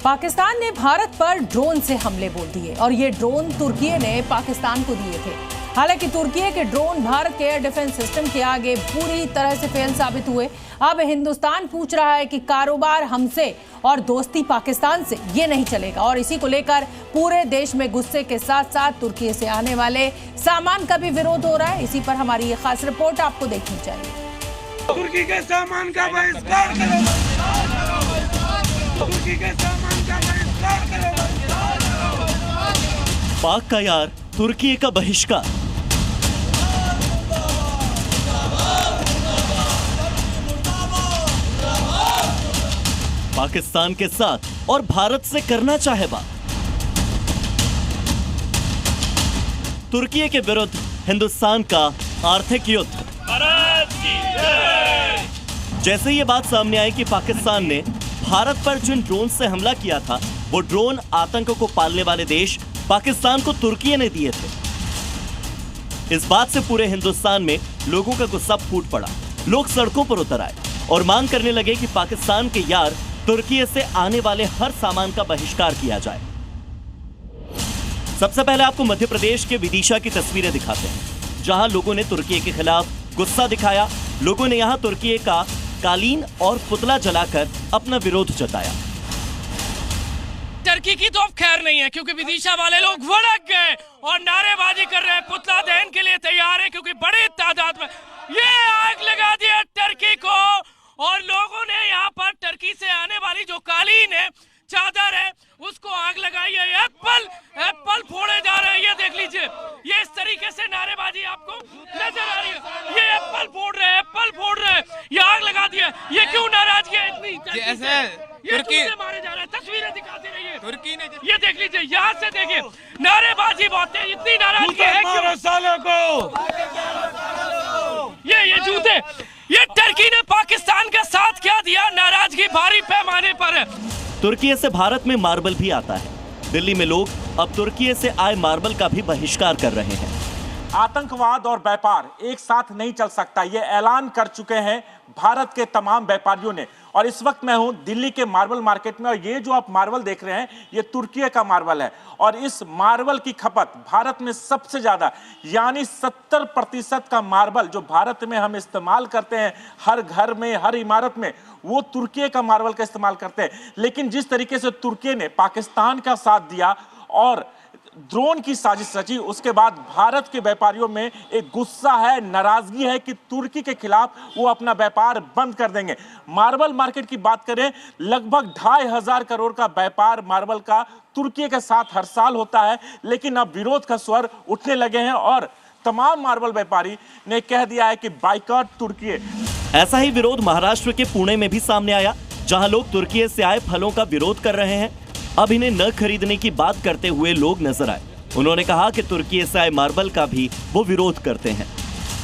पाकिस्तान ने भारत पर ड्रोन से हमले बोल दिए और ये ड्रोन तुर्की ने पाकिस्तान को दिए थे। हालांकि तुर्की के ड्रोन भारत के एयर डिफेंस सिस्टम के आगे पूरी तरह से फेल साबित हुए। अब हिंदुस्तान पूछ रहा है कि कारोबार हमसे और दोस्ती पाकिस्तान से ये नहीं चलेगा और इसी को लेकर पूरे देश में गुस्से के साथ साथ तुर्की से आने वाले सामान का भी विरोध हो रहा है। इसी पर हमारी ये खास रिपोर्ट आपको देखनी चाहिए। तुर्की के सामान का बहिष्कार करो, तुर्की के सामान का बहिष्कार करो। पाक का यार तुर्की का बहिष्कार। पाकिस्तान के साथ और भारत से करना चाहे बात। तुर्की के विरुद्ध हिंदुस्तान का आर्थिक युद्ध। जैसे ये बात सामने आई कि पाकिस्तान ने भारत पर जिन ड्रोन से हमला किया था वो ड्रोन आतंक को पालने वाले देश पाकिस्तान को तुर्की ने दिए थे। इस बात से पूरे हिंदुस्तान में लोगों का गुस्सा फूट पड़ा। लोग सड़कों पर उतर आए और मांग करने लगे कि पाकिस्तान के यार तुर्की से आने वाले हर सामान का बहिष्कार किया जाए। सबसे पहले आपको मध्य प्रदेश के विदिशा की तस्वीरें दिखाते हैं, जहां लोगों ने तुर्की के खिलाफ गुस्सा दिखाया। लोगों ने यहां तुर्की का कालीन और पुतला जलाकर अपना विरोध जताया। तुर्की की तो अब खैर नहीं है क्योंकि विदिशा वाले लोग भड़क गए और नारेबाजी कर रहे हैं, पुतला दहन के लिए तैयार है क्योंकि बड़ी तादाद में ये आग लगा दिया तुर्की को। और लोगों ने यहाँ पर तुर्की से आने वाली जो कालीन है, चादर है, उसको आग लगाई है। एप्पल फोड़े जा रहे हैं, ये देख लीजिए। ये इस तरीके से नारेबाजी आपको नजर आ रही है। ये एप्पल फोड़ रहे हैं, ये आग लगा दिया। ये क्यों नाराजगी है इतनी? तुर्की मारे जा रहे हैं, तस्वीरें दिखाते रहिए। तुर्की ने ये देख लीजिए, यहाँ से देखिए, नारेबाजी बहुत है। इतनी नाराजगी है क्यों? सालों को ये जूते, ये तुर्की ने पाकिस्तान का साथ क्या दिया? नाराजगी भारी पैमाने पर है। तुर्की से भारत में मार्बल भी आता है। दिल्ली में लोग अब तुर्की से आए मार्बल का भी बहिष्कार कर रहे हैं। आतंकवाद और व्यापार एक साथ नहीं चल सकता, ये ऐलान कर चुके हैं भारत के तमाम व्यापारियों ने। और इस वक्त मैं हूं दिल्ली के मार्बल मार्केट में और ये जो आप मार्बल देख रहे हैं ये तुर्की का मार्बल है और इस मार्बल की खपत भारत में सबसे ज्यादा, यानी 70% का मार्बल जो भारत में हम इस्तेमाल करते हैं हर घर में, हर इमारत में, वो तुर्की का मार्बल का इस्तेमाल करते हैं। लेकिन जिस तरीके से तुर्की ने पाकिस्तान का साथ दिया और ड्रोन की साजिश रची, उसके बाद भारत के व्यापारियों में एक गुस्सा है, नाराजगी है कि तुर्की के खिलाफ वो अपना व्यापार बंद कर देंगे। मार्बल मार्केट की बात करें, लगभग 2,500 करोड़ का व्यापार मार्बल का तुर्की के साथ हर साल होता है। लेकिन अब विरोध का स्वर उठने लगे हैं और तमाम मार्बल व्यापारी ने कह दिया है कि बाइकॉट तुर्की। ऐसा ही विरोध महाराष्ट्र के पुणे में भी सामने आया, जहां लोग तुर्की से आए फलों का विरोध कर रहे हैं। अब इन्हें न खरीदने की बात करते हुए लोग नजर आए। उन्होंने कहा कि तुर्की से आए मार्बल का भी वो विरोध करते हैं।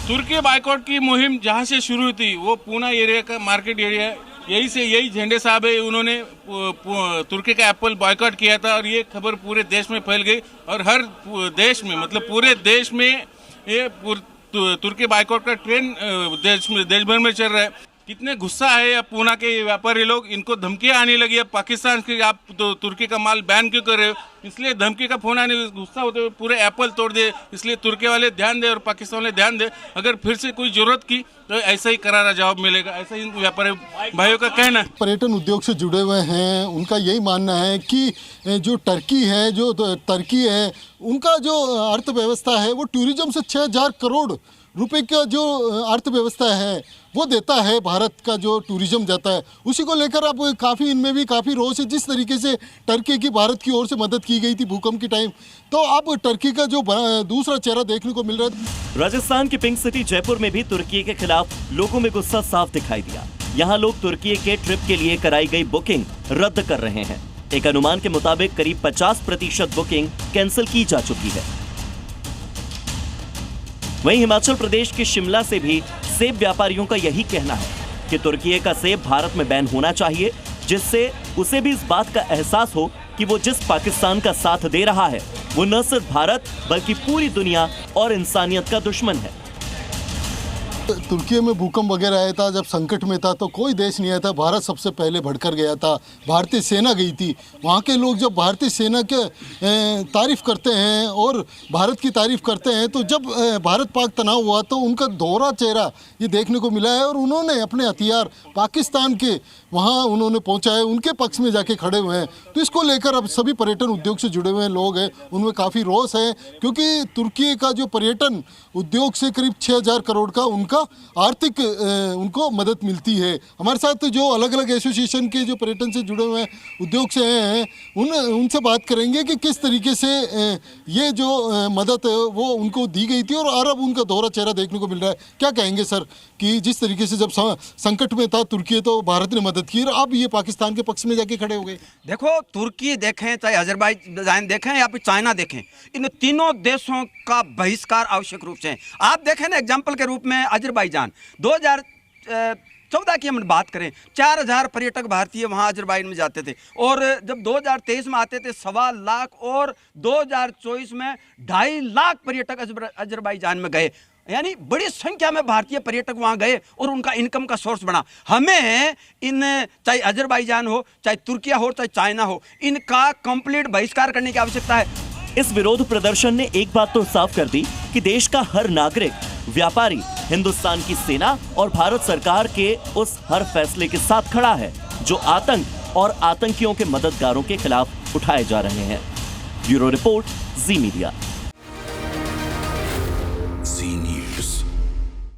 तुर्की बाइकॉट की मुहिम जहां से शुरू हुई थी वो पूना एरिया का मार्केट एरिया है, यही झंडे साहब है, उन्होंने तुर्की का एप्पल बाइकॉट किया था और ये खबर पूरे देश में फैल गई और हर देश में, मतलब पूरे देश में ये तुर्की बाइकॉट का ट्रेंड देश भर में चल रहा है। कितने गुस्सा है अब पूना के व्यापारी लोग, इनको धमकियां आने लगी है पाकिस्तान की, आप तो तुर्की का माल बैन क्यों कर रहे हो? इसलिए धमकी का फोन आने, गुस्सा होते हुए पूरे एप्पल तोड़ दे। इसलिए तुर्की वाले ध्यान दे और पाकिस्तान वाले ध्यान दे, अगर फिर से कोई जरूरत की तो ऐसा ही करारा जवाब मिलेगा, ऐसा ही व्यापारी भाइयों का कहना है। पर्यटन उद्योग से जुड़े हुए हैं, उनका यही मानना है कि जो तुर्की है उनका जो अर्थव्यवस्था है वो टूरिज्म से 6,000 करोड़ रुपए का जो अर्थव्यवस्था है वो देता है। भारत का जो टूरिज्म जाता है उसी को लेकर अब काफ़ी इनमें भी काफ़ी रोष है। जिस तरीके से तुर्की की भारत की ओर से मदद की गई थी भूकंप के टाइम, तो अब तुर्की का जो दूसरा चेहरा देखने को मिल रहा है। राजस्थान की पिंक सिटी जयपुर में भी तुर्की के खिलाफ लोगों में गुस्सा साफ दिखाई दिया। यहाँ लोग तुर्की के ट्रिप के लिए कराई गई बुकिंग रद्द कर रहे हैं। एक अनुमान के मुताबिक करीब 50% बुकिंग कैंसिल की जा चुकी है। वहीं हिमाचल प्रदेश के शिमला से भी सेब व्यापारियों का यही कहना है कि तुर्की का सेब भारत में बैन होना चाहिए, जिससे उसे भी इस बात का एहसास हो कि वो जिस पाकिस्तान का साथ दे रहा है वो न सिर्फ भारत बल्कि पूरी दुनिया और इंसानियत का दुश्मन है। तुर्की में भूकंप वगैरह आया था, जब संकट में था तो कोई देश नहीं आया था, भारत सबसे पहले भड़कर गया था। भारतीय सेना गई थी। वहाँ के लोग जब भारतीय सेना के तारीफ करते हैं और भारत की तारीफ करते हैं, तो जब भारत पाक तनाव हुआ तो उनका दोहरा चेहरा ये देखने को मिला है। और उन्होंने अपने हथियार पाकिस्तान के वहाँ उन्होंने पहुँचाए, उनके पक्ष में जाके खड़े हुए हैं। तो इसको लेकर अब सभी पर्यटन उद्योग से जुड़े हुए लोग हैं, उनमें काफ़ी रोष है, क्योंकि तुर्की का जो पर्यटन उद्योग से करीब 6000 करोड़ का उनका आर्थिक उनको मदद मिलती है। हमारे साथ जो अलग अलग एसोसिएशन के जो पर्यटन से जुड़े हुए उद्योग से हैं, उनसे बात करेंगे कि किस तरीके से ये जो मदद वो उनको दी गई थी और अब उनका दोहरा चेहरा देखने को मिल रहा है। क्या कहेंगे सर कि जिस तरीके से जब संकट में था तुर्की तो भारत ने मदद की और अब ये पाकिस्तान के पक्ष में जाके खड़े हो गए? देखो, तुर्की देखें, चाहे अजरबैजान देखें या फिर चाइना देखें, इन तीनों देशों का बहिष्कार आवश्यक रूप से। आप देखें ना, एग्जाम्पल के रूप में अजरबैजान 2014 की हम बात करें, 4000 पर्यटक भारतीय वहाँ अजरबैजान में जाते थे और जब 2023 में आते थे 1.25 लाख और 2024 में 2.5 लाख पर्यटक अजरबैजान में गए। यानी बड़ी संख्या में भारतीय पर्यटक वहाँ गए और उनका इनकम का सोर्स बना। हमें इन चाहे अजरबैजान हो, चाहे तुर्की हो, चाहे चाइना हो, इनका कंप्लीट बहिष्कार करने की आवश्यकता है। इस विरोध प्रदर्शन ने एक बात तो साफ कर दी कि देश का हर नागरिक, व्यापारी हिंदुस्तान की सेना और भारत सरकार के उस हर फैसले के साथ खड़ा है जो आतंक और आतंकियों के मददगारों के खिलाफ उठाए जा रहे हैं। ब्यूरो रिपोर्ट, जी मीडिया।